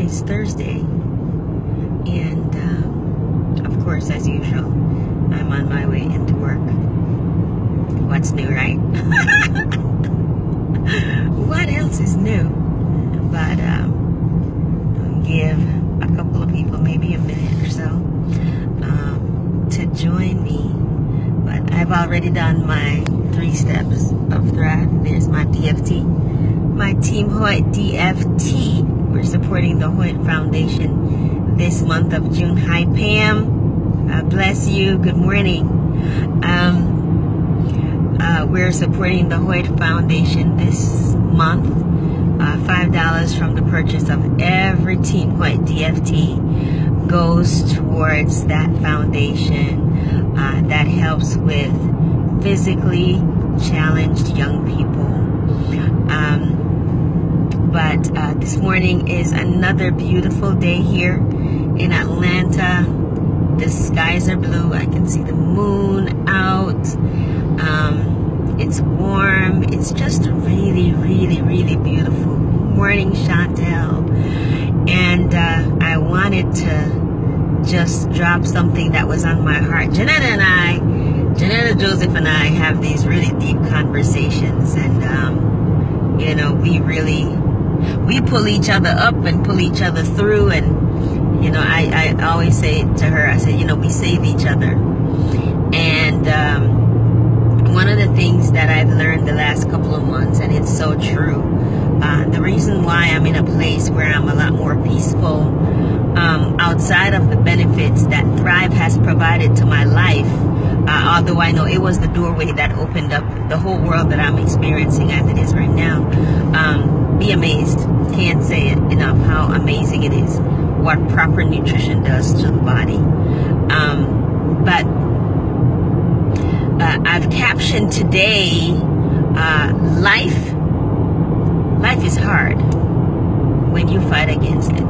Today's Thursday, and of course, as usual, I'm on my way into work. What's new, right? What else is new? But I'll give a couple of people maybe a minute or so to join me. But I've already done my 3 steps of Thrive. There's my DFT, my Team Hoyt DFT. We're supporting the Hoyt Foundation this month of June. Hi, Pam. God bless you. Good morning. We're supporting the Hoyt Foundation this month. $5 from the purchase of every Team Hoyt DFT goes towards that foundation that helps with physically challenged young people. But this morning is another beautiful day here in Atlanta. The skies are blue. I can see the moon out. It's warm. It's just really, really, really beautiful. Morning, Chantel. And I wanted to just drop something that was on my heart. Janetta Joseph and I have these really deep conversations, and you know, we pull each other up and pull each other through. And you know, I always say to her, I said, you know, we save each other. And one of the things that I've learned the last couple of months, and it's so true, the reason why I'm in a place where I'm a lot more peaceful, outside of the benefits that Thrive has provided to my life, although I know it was the doorway that opened up the whole world that I'm experiencing as it is right now. Be amazed. Can't say it enough how amazing it is what proper nutrition does to the body. But I've captioned today, life is hard when you fight against it.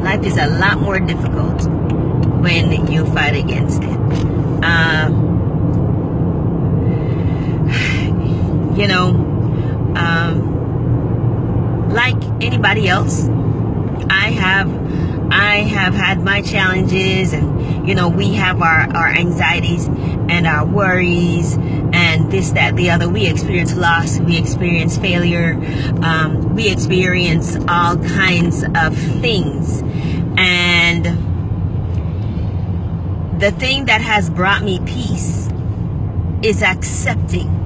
Life is a lot more difficult when you fight against it. You know, like anybody else, I have had my challenges, and you know, we have our anxieties and our worries and this, that, the other. We experience loss, we experience failure, we experience all kinds of things. And the thing that has brought me peace is acceptance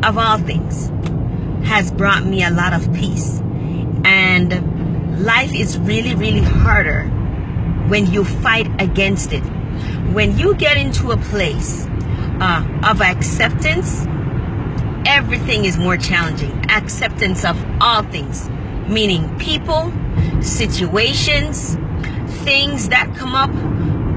of all things has brought me a lot of peace. And life is really, really harder when you fight against it. When you get into a place of acceptance, everything is more challenging. Acceptance of all things, meaning people, situations, things that come up.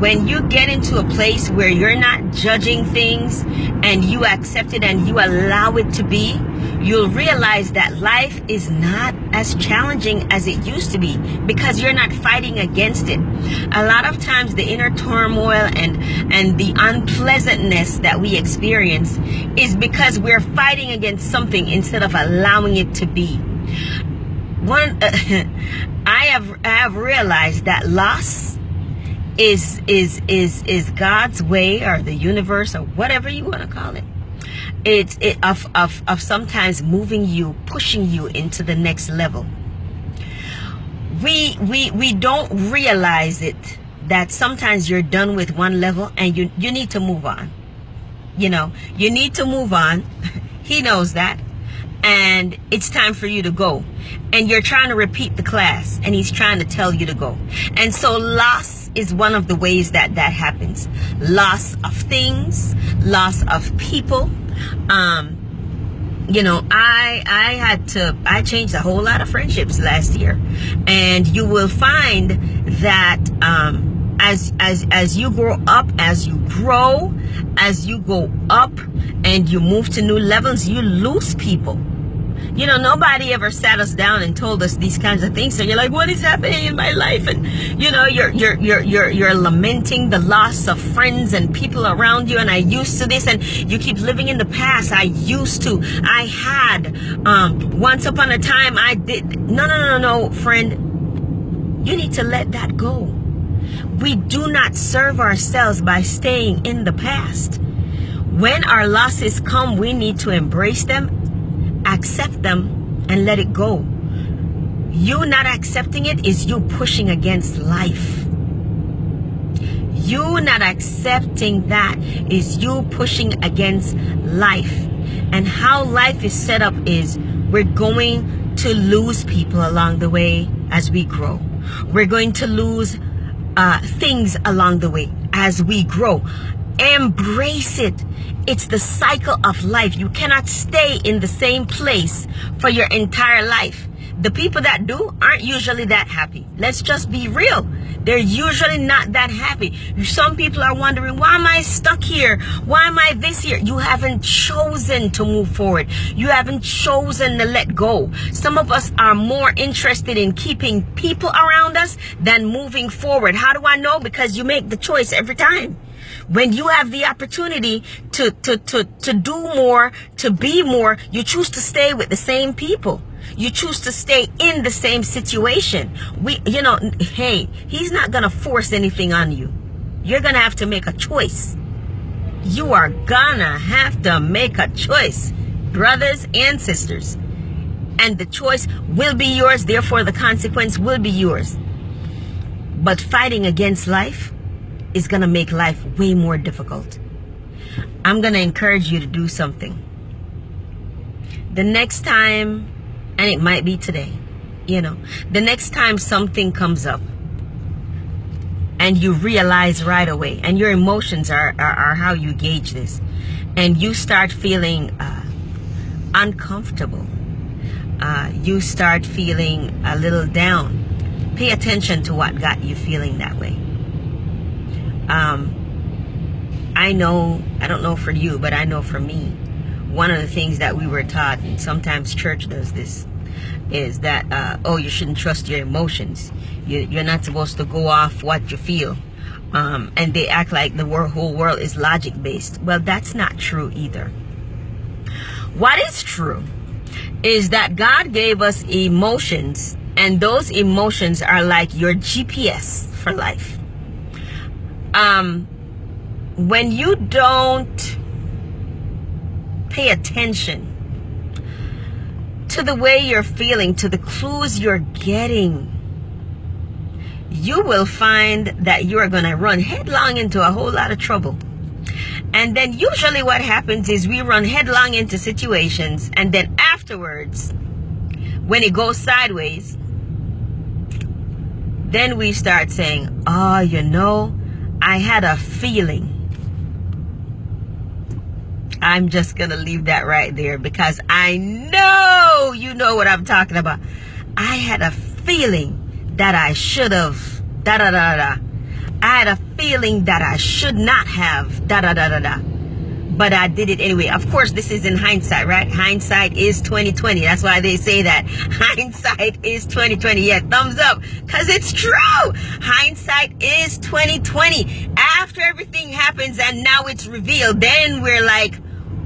When you get into a place where you're not judging things and you accept it and you allow it to be, you'll realize that life is not as challenging as it used to be because you're not fighting against it. A lot of times the inner turmoil and the unpleasantness that we experience is because we're fighting against something instead of allowing it to be. I have realized that loss is God's way, or the universe, or whatever you want to call it. It's of sometimes moving you, pushing you into the next level. We don't realize it, that sometimes you're done with one level and you need to move on. You know, you need to move on. He knows that. And it's time for you to go. And you're trying to repeat the class, and he's trying to tell you to go. And so loss is one of the ways that happens. Loss of things, loss of people. You know, I changed a whole lot of friendships last year. And you will find that as you grow up, as you go up and you move to new levels, you lose people. You know, nobody ever sat us down and told us these kinds of things. So you're like, what is happening in my life? And you know, you're lamenting the loss of friends and people around you. And I used to this, and you keep living in the past. I used to, I had, once upon a time I did. No, friend. You need to let that go. We do not serve ourselves by staying in the past. When our losses come, we need to embrace them, accept them, and let it go. You not accepting it is you pushing against life. You not accepting that is you pushing against life. And how life is set up is we're going to lose people along the way as we grow. We're going to lose things along the way as we grow. Embrace it. It's the cycle of life. You cannot stay in the same place for your entire life. The people that do aren't usually that happy. Let's just be real. They're usually not that happy. Some people are wondering, why am I stuck here? Why am I this here? You haven't chosen to move forward. You haven't chosen to let go. Some of us are more interested in keeping people around us than moving forward. How do I know? Because you make the choice every time. When you have the opportunity to do more, to be more, you choose to stay with the same people. You choose to stay in the same situation. Hey, he's not going to force anything on you. You're going to have to make a choice. You are going to have to make a choice, brothers and sisters. And the choice will be yours. Therefore, the consequence will be yours. But fighting against life is going to make life way more difficult. I'm going to encourage you to do something. The next time, and it might be today, the next time something comes up and you realize right away, and your emotions are how you gauge this, and you start feeling uncomfortable, you start feeling a little down, pay attention to what got you feeling that way. I don't know for you, but I know for me, one of the things that we were taught, and sometimes church does this, is that, you shouldn't trust your emotions. You're not supposed to go off what you feel. And they act like the whole world is logic-based. Well, that's not true either. What is true is that God gave us emotions, and those emotions are like your GPS for life. When you don't pay attention to the way you're feeling, to the clues you're getting, you will find that you are going to run headlong into a whole lot of trouble. And then usually what happens is we run headlong into situations, and then afterwards, when it goes sideways, then we start saying, I had a feeling. I'm just going to leave that right there, because I know you know what I'm talking about. I had a feeling that I should have I had a feeling that I should not have but I did it anyway. Of course, this is in hindsight, right? Hindsight is 2020. That's why they say that. Hindsight is 2020. Yeah, thumbs up, because it's true. Hindsight is 2020. After everything happens and now it's revealed, then we're like,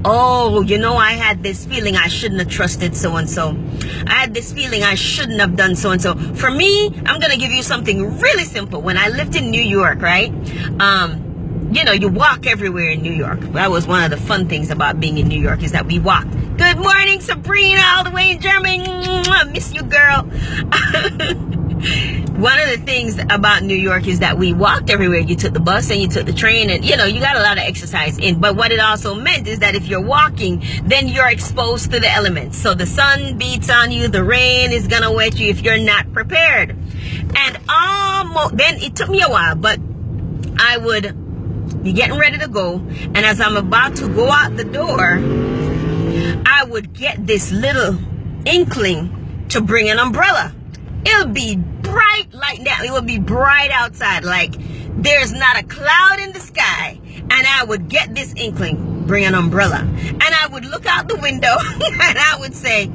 I had this feeling I shouldn't have trusted so-and-so. I had this feeling I shouldn't have done so-and-so. For me, I'm going to give you something really simple. When I lived in New York, right? You walk everywhere in New York. That was one of the fun things about being in New York, is that we walked. Good morning, Sabrina, all the way in Germany. I miss you, girl. One of the things about New York is that we walked everywhere. You took the bus and you took the train, and you got a lot of exercise in. But what it also meant is that if you're walking, then you're exposed to the elements. So the sun beats on you, the rain is gonna wet you if you're not prepared. And then it took me a while, but I would be getting ready to go, and as I'm about to go out the door, I would get this little inkling to bring an umbrella. It'll be bright like that. It will be bright outside, like there's not a cloud in the sky, and I would get this inkling, bring an umbrella, and I would look out the window and I would say,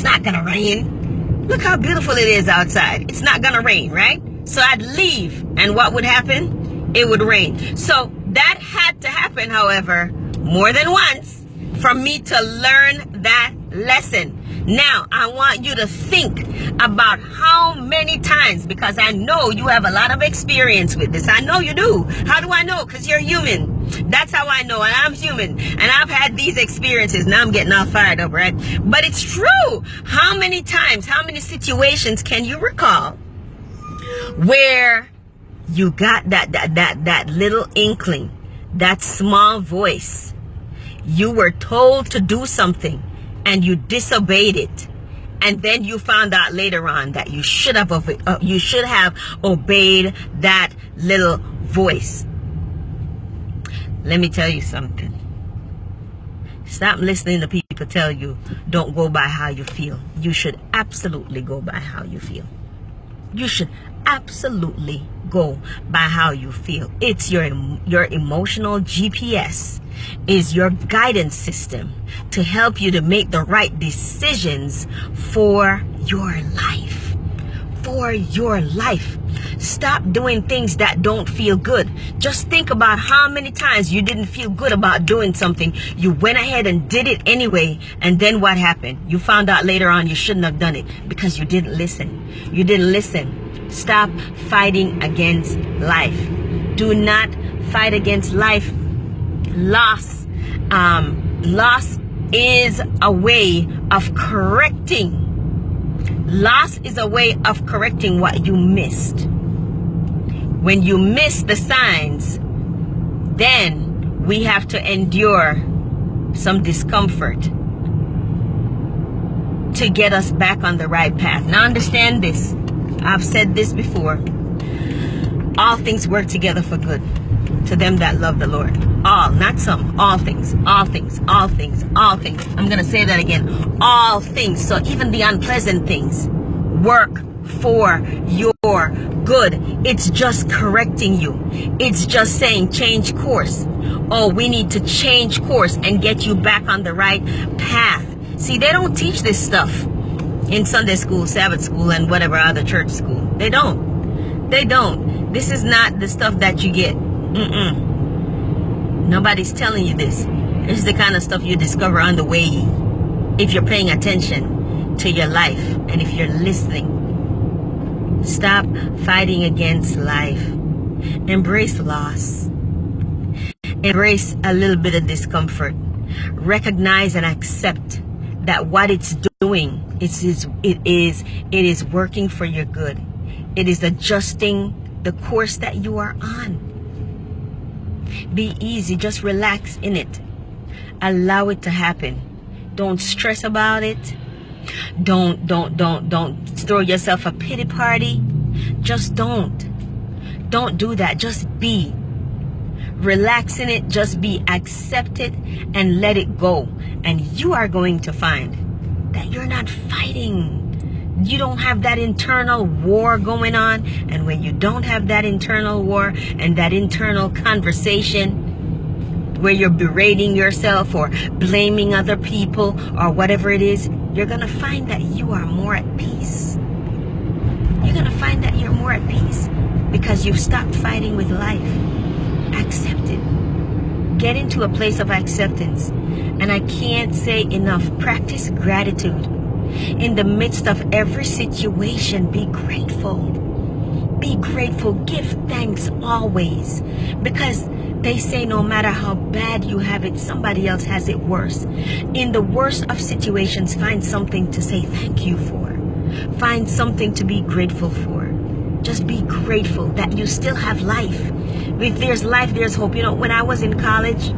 not gonna rain. Look how beautiful it is outside. It's not gonna rain, right? So I'd leave, and what would happen? It would rain. So that had to happen, however, more than once for me to learn that lesson. Now, I want you to think about how many times, because I know you have a lot of experience with this. I know you do. How do I know? Because you're human. That's how I know, and I'm human, and I've had these experiences. Now I'm getting all fired up, right? But it's true. How many times, how many situations can you recall where you got that little inkling, that small voice? You were told to do something and you disobeyed it, and then you found out later on that you should have obeyed that little voice. Let me tell you something. Stop listening to people tell you don't go by how you feel. You should absolutely go by how you feel. You should absolutely go by how you feel. It's your emotional GPS, is your guidance system to help you to make the right decisions for your life. For your life. Stop doing things that don't feel good. Just think about how many times you didn't feel good about doing something. You went ahead and did it anyway, and then what happened? You found out later on you shouldn't have done it because you didn't listen. You didn't listen. Stop fighting against life. Do not fight against life. Loss is a way of correcting. Loss is a way of correcting what you missed. When you miss the signs, then we have to endure some discomfort to get us back on the right path. Now understand this. I've said this before. All things work together for good to them that love the Lord. All, not some. All things. All things. All things. All things. I'm going to say that again. All things. So even the unpleasant things work for your good. It's just correcting you. It's just saying change course. Oh, we need to change course and get you back on the right path. See, they don't teach this stuff in Sunday school, Sabbath school, and whatever other church school. They don't. They don't. This is not the stuff that you get. Nobody's telling you this. This is the kind of stuff you discover on the way if you're paying attention to your life and if you're listening. Stop fighting against life. Embrace loss. Embrace a little bit of discomfort. Recognize and accept that what it's doing, it is working for your good. It is adjusting the course that you are on. Be easy, just relax in it. Allow it to happen. Don't stress about it. Don't throw yourself a pity party. Just don't. Don't do that. Just be. Relax in it. Just be. Accept it and let it go. And you are going to find that you're not fighting. You don't have that internal war going on. And when you don't have that internal war and that internal conversation where you're berating yourself or blaming other people or whatever it is, you're going to find that you are more at peace. You're going to find that you're more at peace because you've stopped fighting with life. Accept it. Get into a place of acceptance. And I can't say enough, practice gratitude. In the midst of every situation, be grateful. Be grateful. Give thanks always. Because they say no matter how bad you have it, somebody else has it worse. In the worst of situations, find something to say thank you for. Find something to be grateful for. Just be grateful that you still have life. If there's life, there's hope. You know, when I was in college,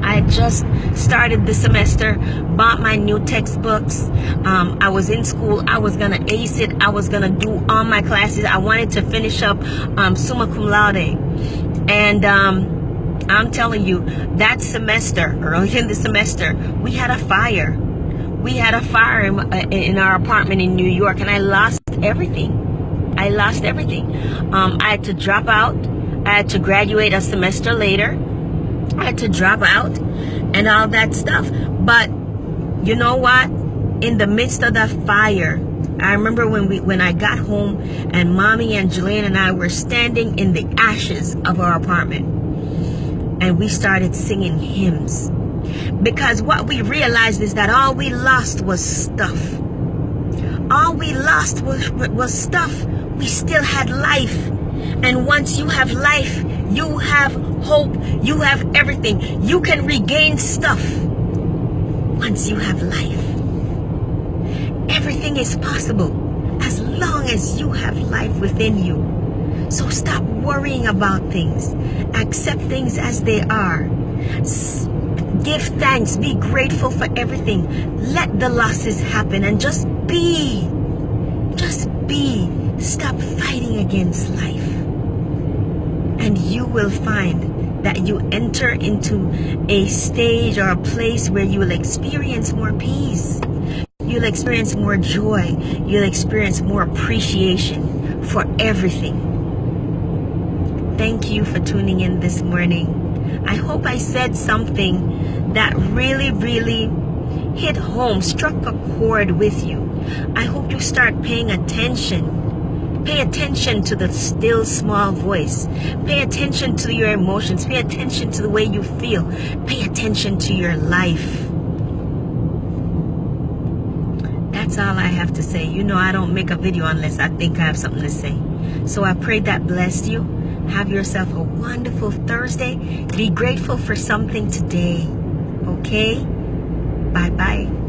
I just started the semester, bought my new textbooks. I was in school. I was going to ace it. I was going to do all my classes. I wanted to finish up summa cum laude. And I'm telling you, that semester, early in the semester, we had a fire. We had a fire in our apartment in New York, and I lost everything. I lost everything. I had to drop out. I had to graduate a semester later. I had to drop out and all that stuff. But you know what? in the midst of that fire, I remember when I got home and Mommy and Jelaine and I were standing in the ashes of our apartment, and we started singing hymns. Because what we realized is that all we lost was stuff. All we lost was stuff. We still had life. And once you have life, you have hope, you have everything. You can regain stuff once you have life. Everything is possible as long as you have life within you. So stop worrying about things. Accept things as they are. Give thanks. Be grateful for everything. Let the losses happen and just be. Just be. Stop fighting against life. And you will find that you enter into a stage or a place where you will experience more peace. You'll experience more joy. You'll experience more appreciation for everything. Thank you for tuning in this morning. I hope I said something that really, really hit home, struck a chord with you. I hope you start paying attention. Pay attention to the still small voice. Pay attention to your emotions. Pay attention to the way you feel. Pay attention to your life. That's all I have to say. You know, I don't make a video unless I think I have something to say. So I pray that blessed you. Have yourself a wonderful Thursday. Be grateful for something today. Okay? Bye-bye.